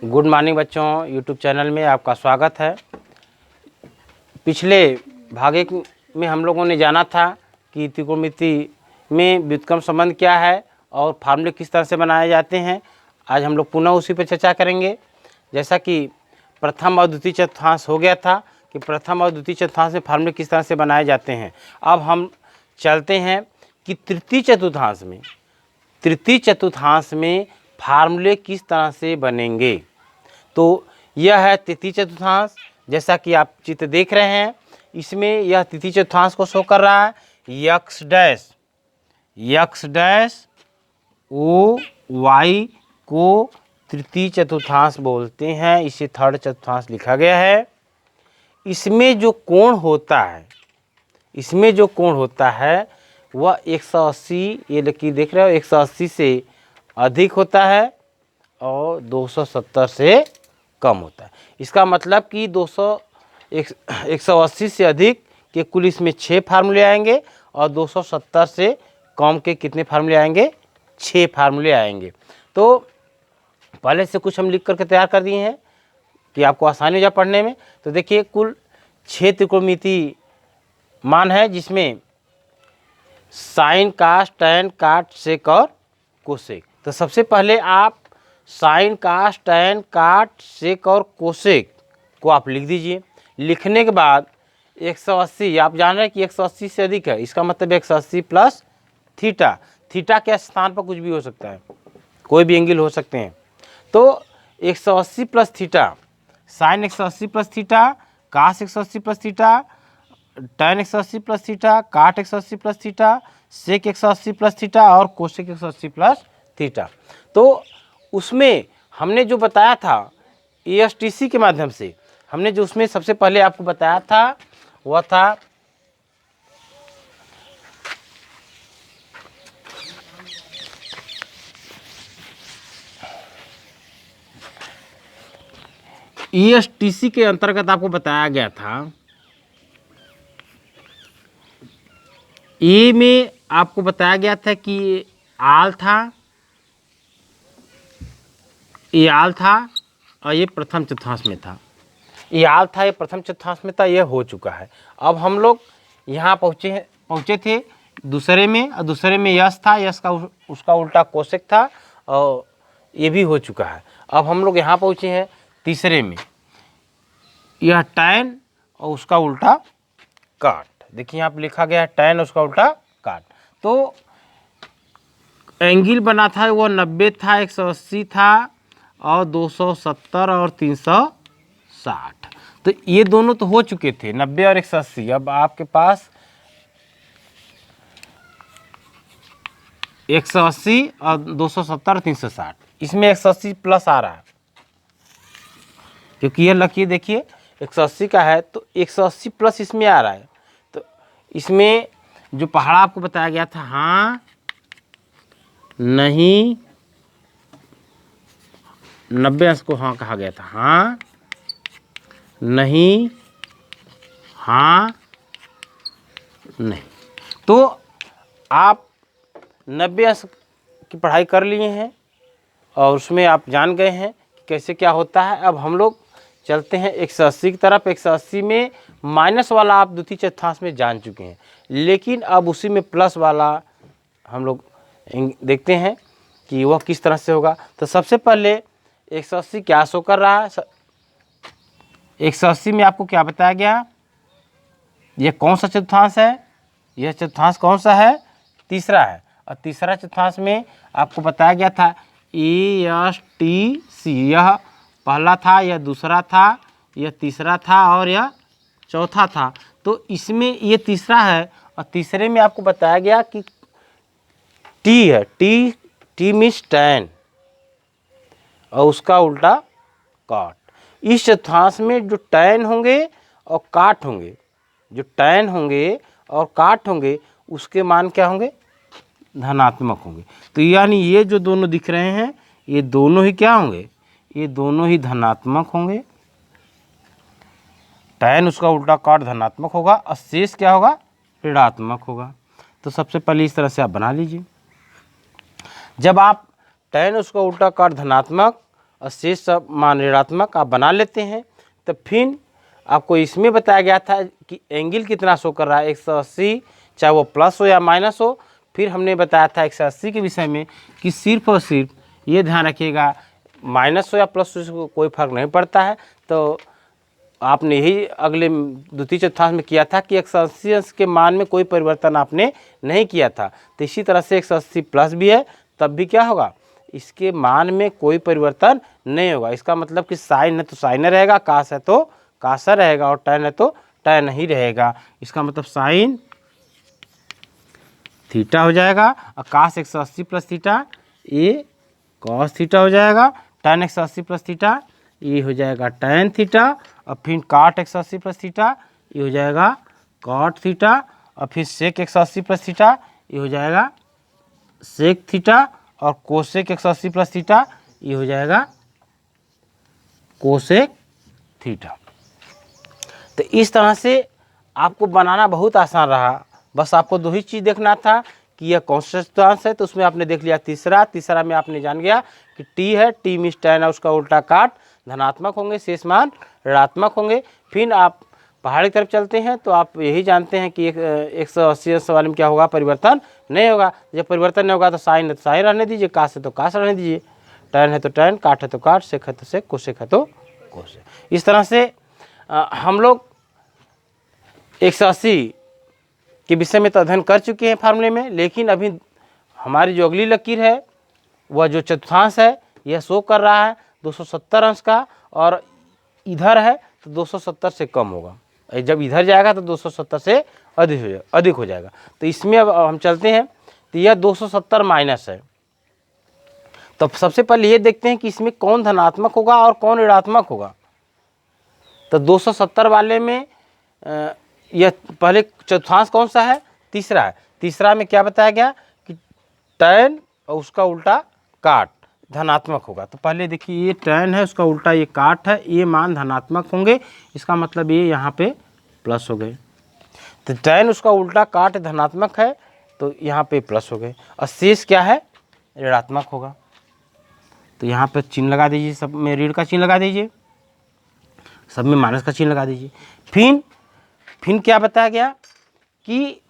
Good morning बच्चों, YouTube channel में आपका स्वागत है। पिछले भाग में हम लोगों ने जाना था कि त्रिकोणमिति में व्युत्क्रम संबंध क्या है और फार्मूले किस तरह से बनाए जाते हैं। आज हम लोग पुनः उसी पर चर्चा करेंगे। जैसा कि प्रथम और द्वितीय चतुर्थांश हो गया था कि प्रथम और द्वितीय चतुर्थांश में फार्मूले किस तरह से बनाए जाते हैं। अब हम चलते हैं कि तृतीय चतुर्थांश में फार्मूले किस तरह से बनेंगे। तो यह है तृतीय चतुर्थांश। जैसा कि आप चित्र देख रहे हैं, इसमें यह तृतीय चतुर्थांश को शो कर रहा है। यक्स डैश ओ वाई को तृतीय चतुर्थांश बोलते हैं। इसे थर्ड चतुर्थांश लिखा गया है। इसमें जो कोण होता है वह 180, ये लकीर देख रहे हो, 180 से अधिक होता है और 270 से कम होता है। इसका मतलब कि 180 से अधिक के कुल इसमें 6 फार्मूले आएंगे और 270 से कम के कितने फार्मूले आएंगे? 6 फार्मूले आएंगे। तो पहले से कुछ हम लिख करके तैयार कर दिए हैं कि आपको आसानी हो जाए पढ़ने में। तो देखिए, कुल 6 त्रिकोणमिति मान है, जिसमें साइन, कास, टैन, काट, सेक और कोसेक। तो सबसे पहले आप साइन, कास, टैन, काट, सेक और कोसेक को आप लिख दीजिए। लिखने के बाद 180, आप जान रहे हैं कि 180 से अधिक है, इसका मतलब 180 प्लस थीटा। थीटा के स्थान पर कुछ भी हो सकता है, कोई भी एंगल हो सकते हैं। तो 180 plus theta, sine 180 plus theta, cos 180 plus theta, tan 180 plus theta, cot 180 plus theta, sec 180 plus theta और कोसेक 180 प्लस थीटा। तो उसमें हमने जो बताया था ASTC के माध्यम से, हमने जो उसमें सबसे पहले आपको बताया था वह था ASTC के अंतर्गत आपको बताया गया था। ए में आपको बताया गया था कि आल था, ये आल था और ये प्रथम चतुर्थांश में था। ये आल था, ये प्रथम चतुर्थांश में था, ये हो चुका है। अब हम लोग यहाँ पहुँचे थे दूसरे में, और दूसरे में यश था, यश का उसका उल्टा कोसेक था और ये भी हो चुका है। अब हम लोग यहाँ पहुँचे हैं तीसरे में, यह टैन और उसका उल्टा काट। देखिए यहाँ पर लिखा गया है टैन, उसका उल्टा काट। तो एंगल बना था वो 90 था, 180 था और 270 और 360। तो ये दोनों तो हो चुके थे, 90 और 180। अब आपके पास 180 और 270 और 360, इसमें 180 प्लस आ रहा है क्योंकि ये लकीर देखिए 180 का है, तो 180 प्लस इसमें आ रहा है। तो इसमें जो पहाड़ा आपको बताया गया था, हाँ नहीं 90 अंश को हाँ कहा गया था, हाँ नहीं हाँ नहीं। तो आप 90 अंश की पढ़ाई कर लिए हैं और उसमें आप जान गए हैं कि कैसे क्या होता है। अब हम लोग चलते हैं 180 की तरफ। 180 में माइनस वाला आप द्वितीय चतुर्थांश में जान चुके हैं, लेकिन अब उसी में प्लस वाला हम लोग देखते हैं कि वह किस तरह से होगा। तो सबसे पहले 180 क्या शो कर रहा है? 180 में आपको क्या बताया गया? यह कौन सा चतुर्थांश है? यह चतुर्थांश कौन सा है? तीसरा है। और तीसरा चतुर्थांश में आपको बताया गया था ASTC। यह पहला था, यह दूसरा था, यह तीसरा था और यह चौथा था। तो इसमें ये तीसरा है और तीसरे में आपको बताया गया कि T है, T मीन्स टैन और उसका उल्टा काट। इस चतुर्थांश में जो टैन होंगे और काट होंगे, जो टैन होंगे और काट होंगे, उसके मान क्या होंगे? धनात्मक होंगे। तो यानी ये जो दोनों दिख रहे हैं, ये दोनों ही क्या होंगे? ये दोनों ही धनात्मक होंगे। टैन उसका उल्टा काट धनात्मक होगा और शेष क्या होगा? ऋणात्मक होगा। तो सबसे पहले इस तरह से आप बना लीजिए। जब आप टैन उसका उल्टा काट धनात्मक और शेष सब मान ऋणात्मक आप बना लेते हैं। तो फिर आपको इसमें बताया गया था कि एंगल कितना शो कर रहा है 180, चाहे वो प्लस हो या माइनस हो। फिर हमने बताया था 180 के विषय में कि सिर्फ और सिर्फ ये ध्यान रखिएगा, माइनस हो या प्लस हो इसको कोई फर्क नहीं पड़ता है। तो आपने यही अगले द्वितीय चतुर्थांश में किया था कि 180 अंश के मान में कोई परिवर्तन आपने नहीं किया था। तो इसी तरह से 180 प्लस भी है तब भी क्या होगा, इसके मान में कोई परिवर्तन नहीं होगा। इसका मतलब कि साइन है तो साइन रहेगा, कास है तो कासा रहेगा, और टैन है तो टैन ही रहेगा। इसका मतलब साइन थीटा हो जाएगा, और कास 180 प्लस थीटा ये कॉस थीटा हो जाएगा, टैन 180 प्लस थीटा ये हो जाएगा टैन थीटा, और फिर काट 180 प्लस थीटा ये हो जाएगा कॉट थीटा, और फिर सेक 180 प्लस थीटा ये हो जाएगा सेक थीटा, और कोसेक 180 प्लस थीटा ये हो जाएगा कोसेक थीटा। तो इस तरह से आपको बनाना बहुत आसान रहा। बस आपको दो ही चीज़ देखना था कि यह कौन सा चतुर्थांश है, तो उसमें आपने देख लिया तीसरा में आपने जान गया कि टी है, टी मीन्स टैन है, उसका उल्टा काट धनात्मक होंगे, शेष मान ऋणात्मक होंगे। फिर आप पहाड़ी तरफ चलते हैं तो आप यही जानते हैं कि 180 अंश वाले में क्या होगा, परिवर्तन नहीं होगा। जब परिवर्तन नहीं होगा तो साइन है तो साइन रहने दीजिए, कास है तो कास रहने दीजिए, टैन है तो टैन, काट है तो काट, सेक है तो सेक, कोसेक है तो कोसेक। इस तरह से हम लोग 180 के विषय में तो अध्ययन कर चुके हैं फार्मूले में, लेकिन अभी हमारी जो अगली लकीर है वह जो चतुर्थांश है यह शो कर रहा है 270 अंश का, और इधर है तो 270 से कम होगा, जब इधर जाएगा तो 270 से अधिक हो जाएगा। तो इसमें अब हम चलते हैं, तो यह 270 माइनस है। तो सबसे पहले ये देखते हैं कि इसमें कौन धनात्मक होगा और कौन ऋणात्मक होगा। तो 270 वाले में यह पहले चतुर्थांश कौन सा है, तीसरा है। तीसरा में क्या बताया गया कि टैन और उसका उल्टा काट धनात्मक होगा। तो पहले देखिए ये टैन है, उसका उल्टा ये काट है, ये मान धनात्मक होंगे, इसका मतलब ये यहाँ पे प्लस हो गए। तो टैन उसका उल्टा काट धनात्मक है तो यहाँ पे प्लस हो गए, और शेष क्या है, ऋणात्मक होगा। तो यहाँ पे चिन्ह लगा दीजिए, सब में ऋण का चिन्ह लगा दीजिए, सब में माइनस का चिन्ह लगा दीजिए। फिर क्या बताया गया कि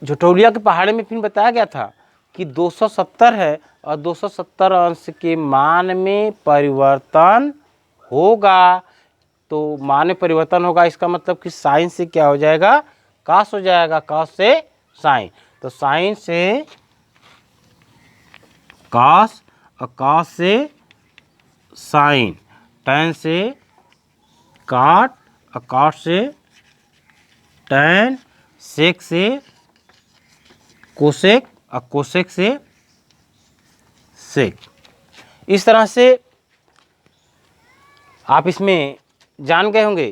झुटौलिया के पहाड़े में फिर बताया गया था कि 270 है और 270 अंश के मान में परिवर्तन होगा। तो मान में परिवर्तन होगा, इसका मतलब कि साइन से क्या हो जाएगा, कास हो जाएगा, कास से साइन। तो साइन से कास और कास से साइन, टैन से काट और काट से टैन, सेक से कोसेक और कोसेक से सेक। इस तरह से आप इसमें जान गए होंगे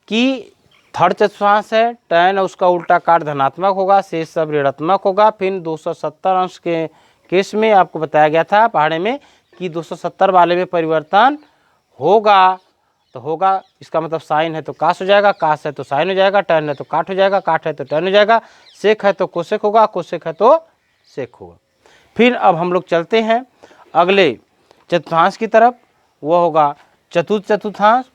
कि थर्ड चतुर्थांश है, टैन और उसका उल्टा काट धनात्मक होगा, शेष सब ऋणात्मक होगा। फिर 270 अंश के केस में आपको बताया गया था पहाड़े में कि 270 वाले में परिवर्तन होगा। तो होगा इसका मतलब साइन है तो कास हो जाएगा, कास है तो साइन हो जाएगा, टैन है तो काट हो जाएगा, काट है तो टैन हो जाएगा, सेक है तो कोसेक होगा, कोसेक है तो सेक होगा। फिर अब हम लोग चलते हैं अगले चतुर्थांश की तरफ, वो होगा चतुर्थ चतुर्थांश।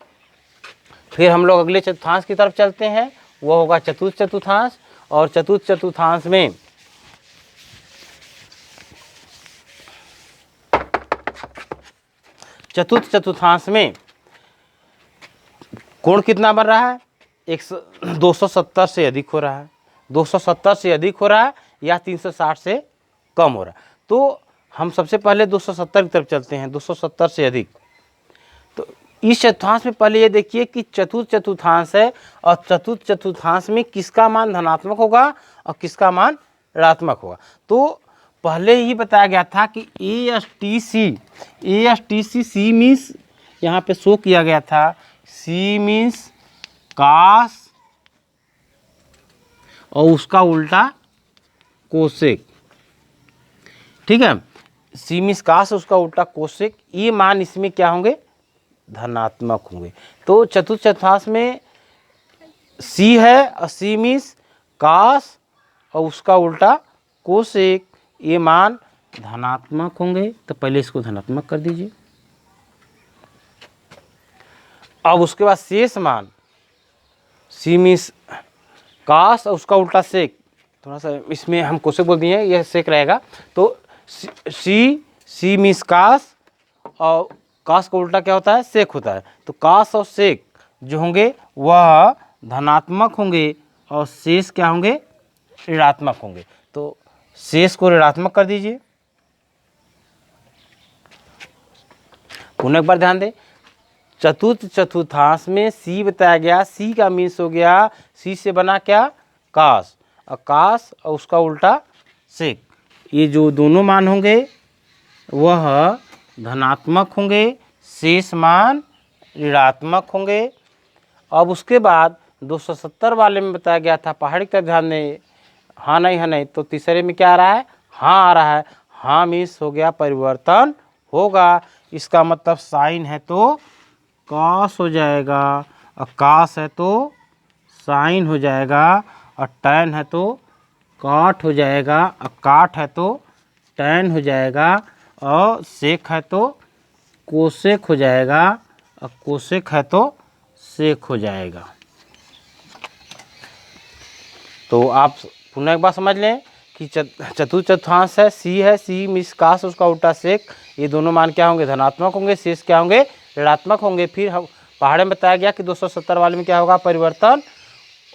फिर हम लोग अगले चतुर्थांश की तरफ चलते हैं, वो होगा चतुर्थ चतुर्थांश। और चतुर्थ चतुर्थांश में कोण कितना बन रहा है, 270 से अधिक हो रहा है, 270 से अधिक हो रहा है या 360 से कम हो रहा है। तो हम सबसे पहले 270 की तरफ चलते हैं, 270 से अधिक। तो इस चतुर्थांश में पहले ये देखिए कि चतुर्थ चतुर्थांश है, और चतुर्थ चतुर्थांश में किसका मान धनात्मक होगा और किसका मान ऋणात्मक होगा। तो पहले ही बताया गया था कि ASTC, सी मीन्स यहाँ पे शो किया गया था, सी मीन्स कास और उसका उल्टा कोसेक, ठीक है। सी मीन्स कास उसका उल्टा कोसेक, ये मान इसमें क्या होंगे, धनात्मक होंगे। तो चतुर्थ चतुर्थांश में सी है और सी मीन्स कास और उसका उल्टा कोसेक, ये मान धनात्मक होंगे। तो पहले इसको धनात्मक कर दीजिए, अब उसके बाद शेष मान सी मीन्स कास और उसका उल्टा सेक, थोड़ा सा इसमें हम कोसेक बोल दिए हैं, यह सेक रहेगा। तो सी मीन्स कास और कास का उल्टा क्या होता है, सेक होता है। तो कास और सेक जो होंगे वह धनात्मक होंगे और शेष क्या होंगे, ऋणात्मक होंगे। तो शेष को ऋणात्मक कर दीजिए। पुनः एक बार ध्यान दें, चतुर्थांश में सी बताया गया, सी का मीन्स हो गया, सी से बना क्या, कास, और कास और उसका उल्टा सेक। ये जो दोनों मान होंगे वह धनात्मक होंगे, शेष मान ऋणात्मक होंगे। अब उसके बाद 270 वाले में बताया गया था, पहाड़ी का ध्यान दें, हाँ नहीं हाँ नहीं, तो तीसरे में क्या आ रहा है, हाँ आ रहा है। हाँ मीन्स हो गया परिवर्तन होगा, इसका मतलब साइन है तो कास हो जाएगा, और कास है तो साइन हो जाएगा, और टैन है तो काट हो जाएगा, और काट है तो टैन हो जाएगा, और सेक है तो कोसेक हो जाएगा, और कोसेक है तो सेक हो जाएगा। तो आप पुनः एक बार समझ लें कि चतुर्थांश है, सी मीन्स कास उसका उल्टा सेक, ये दोनों मान क्या होंगे, धनात्मक होंगे, शेष क्या होंगे, ऋणात्मक होंगे। फिर हम पहाड़े में बताया गया कि 270 वाले में क्या होगा, परिवर्तन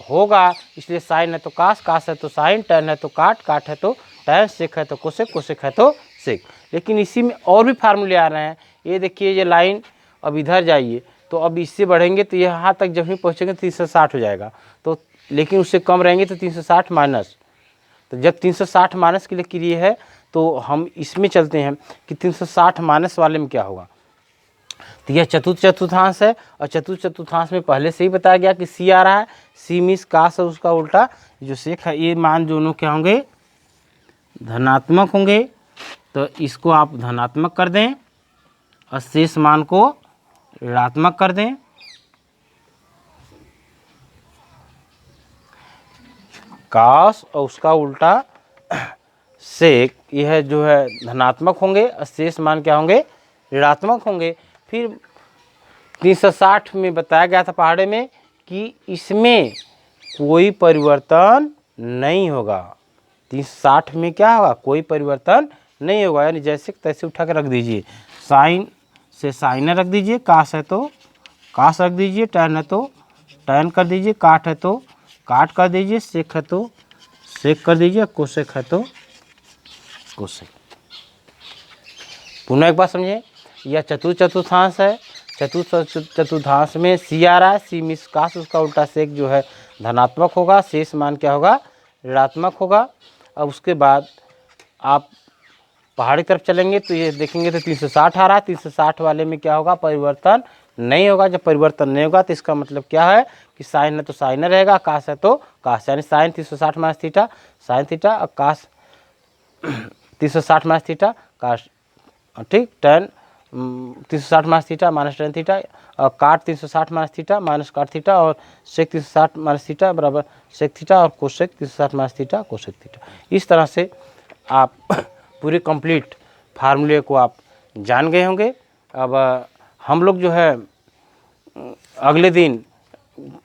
होगा, इसलिए साइन है तो कास, कास है तो साइन, टैन है तो काट, काट है तो टैन, सेक है तो कोसेक, कोसेक है तो सेक। लेकिन इसी में और भी फार्मूले आ रहे हैं। ये देखिए ये लाइन, अब इधर जाइए तो अब इससे बढ़ेंगे तो यहाँ तक जब भी पहुँचेंगे 360 हो जाएगा। तो लेकिन उससे कम रहेंगे तो 360 माइनस, तो जब 360 माइनस के लिए क्रिया है तो हम इसमें चलते हैं कि 360 माइनस वाले में क्या होगा। तो यह चतुर्थांश है, और चतुर्थांश में पहले से ही बताया गया कि सी आ रहा है, सी मीन्स कास और उसका उल्टा जो सेक है, ये मान दोनों क्या होंगे, धनात्मक होंगे। तो इसको आप धनात्मक कर दें और शेष मान को ऋणात्मक कर दें। कास और उसका उल्टा सेक, यह जो है धनात्मक होंगे और शेष मान क्या होंगे, ऋणात्मक होंगे। फिर 360 में बताया गया था पहाड़े में कि इसमें कोई परिवर्तन नहीं होगा। 360 में क्या होगा, कोई परिवर्तन नहीं होगा, यानी जैसे तैसे उठा कर रख दीजिए। साइन से साइनर रख दीजिए, कास है तो कास रख दीजिए, टैन है तो टैन कर दीजिए, काट है तो काट कर दीजिए, सेक है तो सेक कर दीजिए, कोसेक है तो कोसेक। पुनः एक बार समझिए, यह चतुर्थांश है, चतुर्थांश में सी आ रहा है, सी मीन्स कास उसका उल्टा सेक जो है धनात्मक होगा, शेष मान क्या होगा, ऋणात्मक होगा। अब उसके बाद आप पहाड़ी तरफ चलेंगे तो ये देखेंगे तो 360 आ रहा है, 360 वाले में क्या होगा, परिवर्तन नहीं होगा। जब परिवर्तन नहीं होगा तो इसका मतलब क्या है कि साइन है तो साइन रहेगा, कास है तो कास, यानी sine 360 minus theta sine theta, और कास 360 माइनस थीटा कास, ठीक, tan 360 minus theta minus tan theta, और cot 360 minus theta minus cot theta, और सेक 360 माइनस थीटा बराबर सेक थीटा, और cosec 360 minus theta cosec theta. इस तरह से आप पूरे कंप्लीट फार्मूले को आप जान गए होंगे। अब हम लोग जो है अगले दिन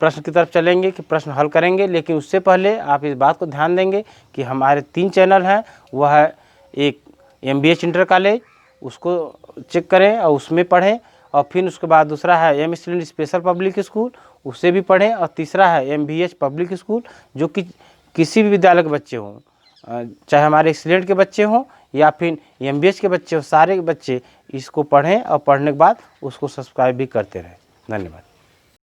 प्रश्न की तरफ चलेंगे कि प्रश्न हल करेंगे, लेकिन उससे पहले आप इस बात को ध्यान देंगे कि हमारे 3 चैनल हैं। वह है एक MBH इंटर कॉलेज, उसको चेक करें और उसमें पढ़ें, और फिर उसके बाद दूसरा है M student special public school, उससे भी पढ़ें, और तीसरा है MVH पब्लिक स्कूल, जो कि किसी भी विद्यालय के बच्चे हों, चाहे हमारे एक्सीलेंट के बच्चे हों या फिर MBH के बच्चे हो, सारे बच्चे इसको पढ़ें और पढ़ने के बाद उसको सब्सक्राइब भी करते रहें। धन्यवाद।